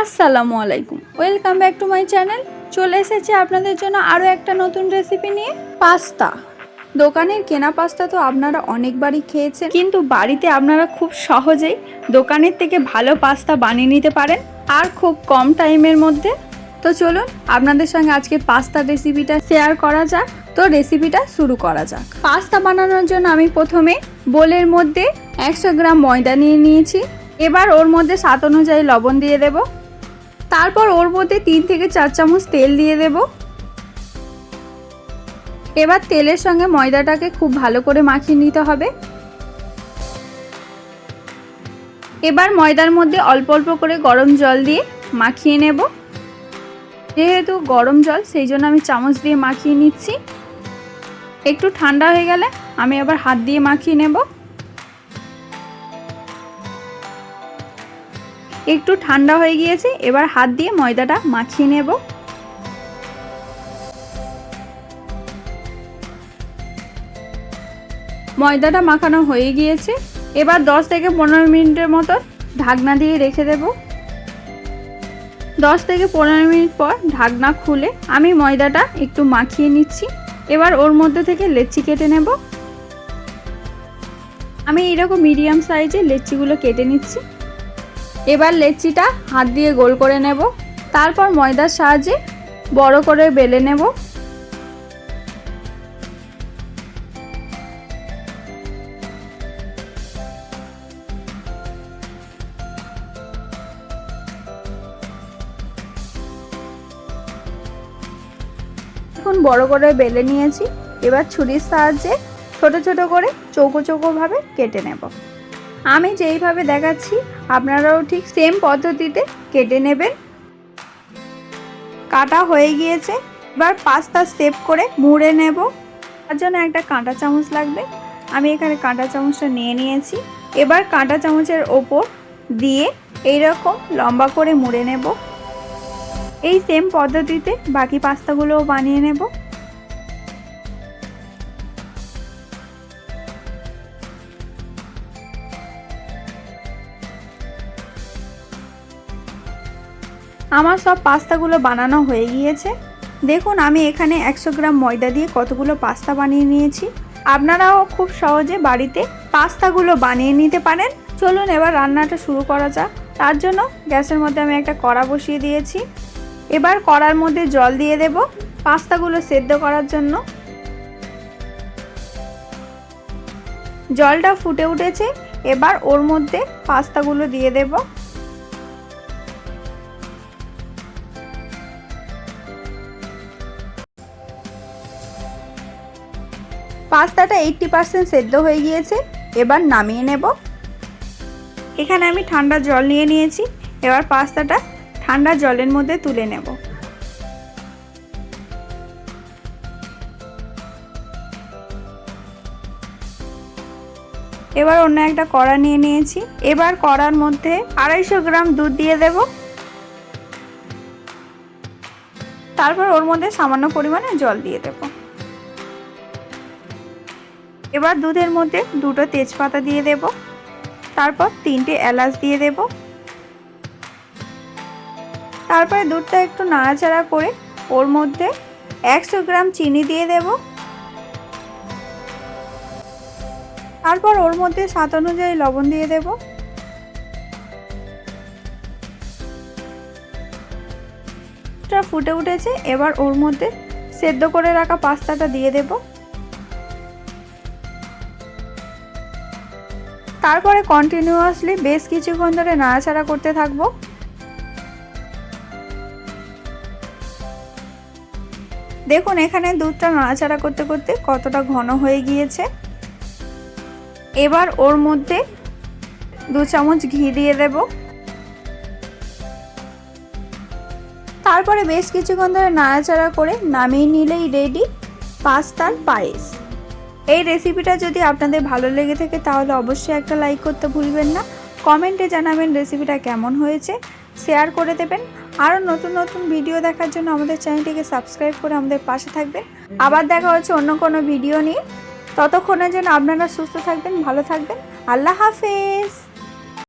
আসসালামু আলাইকুম, welcome back to my channel. চলে এসেছি আপনাদের জন্য আরও একটা নতুন রেসিপি নিয়ে। পাস্তা। দোকানের কেনা পাস্তা তো আপনারা অনেকবারই খেয়েছেন, কিন্তু বাড়িতে আপনারা খুব সহজেই দোকানের থেকে ভালো পাস্তা বানিয়ে নিতে পারেন আর খুব কম টাইমের মধ্যে। তো চলুন আপনাদের সঙ্গে আজকে পাস্তার রেসিপিটা শেয়ার করা যাক। তো রেসিপিটা শুরু করা যাক। পাস্তা বানানোর জন্য আমি প্রথমে বোলের মধ্যে 100 গ্রাম ময়দা নিয়ে নিয়েছি। এবার ওর মধ্যে স্বাদ অনুযায়ী লবণ দিয়ে দেব। তারপর ওর মধ্যে 3 থেকে 4 চামচ তেল দিয়ে দেব। এবার তেলের সঙ্গে ময়দাটাকে খুব ভালো করে মাখিয়ে নিতে হবে। এবার ময়দার মধ্যে অল্প অল্প করে গরম জল দিয়ে মাখিয়ে নেব। যেহেতু গরম জল, সেই জন্য আমি চামচ দিয়ে মাখিয়ে নিচ্ছি। একটু ঠান্ডা হয়ে গেলে আমি আবার হাত দিয়ে মাখিয়ে নেব। একটু ঠান্ডা হয়ে গিয়েছে, এবার হাত দিয়ে ময়দাটা মাখিয়ে নেব। ময়দাটা মাখানো হয়ে গিয়েছে। এবার 10 থেকে 15 মিনিটের মতো ঢাকনা দিয়ে রেখে দেব। 10 থেকে 15 মিনিট পর ঢাকনা খুলে আমি ময়দাটা একটু মাখিয়ে নিচ্ছি। এবার ওর মধ্যে থেকে লেচি কেটে নেব। আমি এরকম মিডিয়াম সাইজের লেচিগুলো কেটে নিচ্ছি। এবার লেচিটা হাত দিয়ে গোল করে নেব। তারপর ময়দার সাহায্যে বড় করে বেলে নেব। এখন বড় করে বেলে নিয়েছি। এবার ছুরির সাহায্যে ছোট ছোট করে চৌকো চৌকো ভাবে কেটে নেব। আমি যেইভাবে দেখাচ্ছি আপনারাও ঠিক সেম পদ্ধতিতে কেটে নেবেন। কাটা হয়ে গিয়েছে। এবার পাস্তা শেপ করে মুড়ে নেব। তার জন্য একটা কাঁটা চামচ লাগবে। আমি এখানে কাঁটা চামচটা নিয়ে নিয়েছি। এবার কাঁটা চামচের ওপর দিয়ে এইরকম লম্বা করে মুড়ে নেব। এই সেম পদ্ধতিতে বাকি পাস্তাগুলোও বানিয়ে নেব। আমার সব পাস্তাগুলো বানানো হয়ে গিয়েছে। দেখুন আমি এখানে 100 গ্রাম ময়দা দিয়ে কতগুলো পাস্তা বানিয়ে নিয়েছি। আপনারাও খুব সহজে বাড়িতে পাস্তাগুলো বানিয়ে নিতে পারেন। চলুন এবার রান্নাটা শুরু করা যাক। তার জন্য গ্যাসের মধ্যে আমি একটা কড়া বসিয়ে দিয়েছি। এবার কড়ার মধ্যে জল দিয়ে দেব পাস্তাগুলো সেদ্ধ করার জন্য। জলটা ফুটে উঠেছে। এবার ওর মধ্যে পাস্তাগুলো দিয়ে দেব। পাস্তাটা 80% সেদ্ধ হয়ে গিয়েছে। এবার নামিয়ে নেব। এখানে আমি ঠান্ডা জল নিয়ে নিয়েছি। এবার পাস্তাটা ঠান্ডা জলের মধ্যে তুলে নেব। এবার অন্য একটা কড়া নিয়ে নিয়েছি। এবার কড়ার মধ্যে 250 গ্রাম দুধ দিয়ে দেব। তারপর ওর মধ্যে সামান্য পরিমাণে জল দিয়ে দেব। এবার দুধের মধ্যে 2টো তেজপাতা দিয়ে দেব। তারপর 3টে এলাচ দিয়ে দেব। তারপরে দুধটা একটু নাড়াচাড়া করে ওর মধ্যে 100 গ্রাম চিনি দিয়ে দেব। তারপর ওর মধ্যে স্বাদ অনুযায়ী লবণ দিয়ে দেব। এটা ফুটে উঠেছে। এবার ওর মধ্যে সেদ্ধ করে রাখা পাস্তাটা দিয়ে দেব। তারপরে কন্টিনিউয়াসলি বেশ কিছুক্ষণ ধরে নাড়াচাড়া করতে থাকবো। দেখুন এখানে দুধটা নাড়াচাড়া করতে করতে কতটা ঘন হয়ে গিয়েছে। এবার ওর মধ্যে 2 চামচ ঘি দিয়ে দেব। তারপরে বেশ কিছুক্ষণ ধরে নাড়াচাড়া করে নামিয়ে নিলেই রেডি পাস্তার পায়েস। এই রেসিপিটা যদি আপনাদের ভালো লেগে থাকে তাহলে অবশ্যই একটা লাইক করতে ভুলবেন না। কমেন্টে জানাবেন রেসিপিটা কেমন হয়েছে, শেয়ার করে দেবেন। আরও নতুন নতুন ভিডিও দেখার জন্য আমাদের চ্যানেলটিকে সাবস্ক্রাইব করে আমাদের পাশে থাকবেন। আবার দেখা হচ্ছে অন্য কোনো ভিডিও নিয়ে। ততক্ষণের জন্য আপনারা সুস্থ থাকবেন, ভালো থাকবেন। আল্লাহ হাফেজ।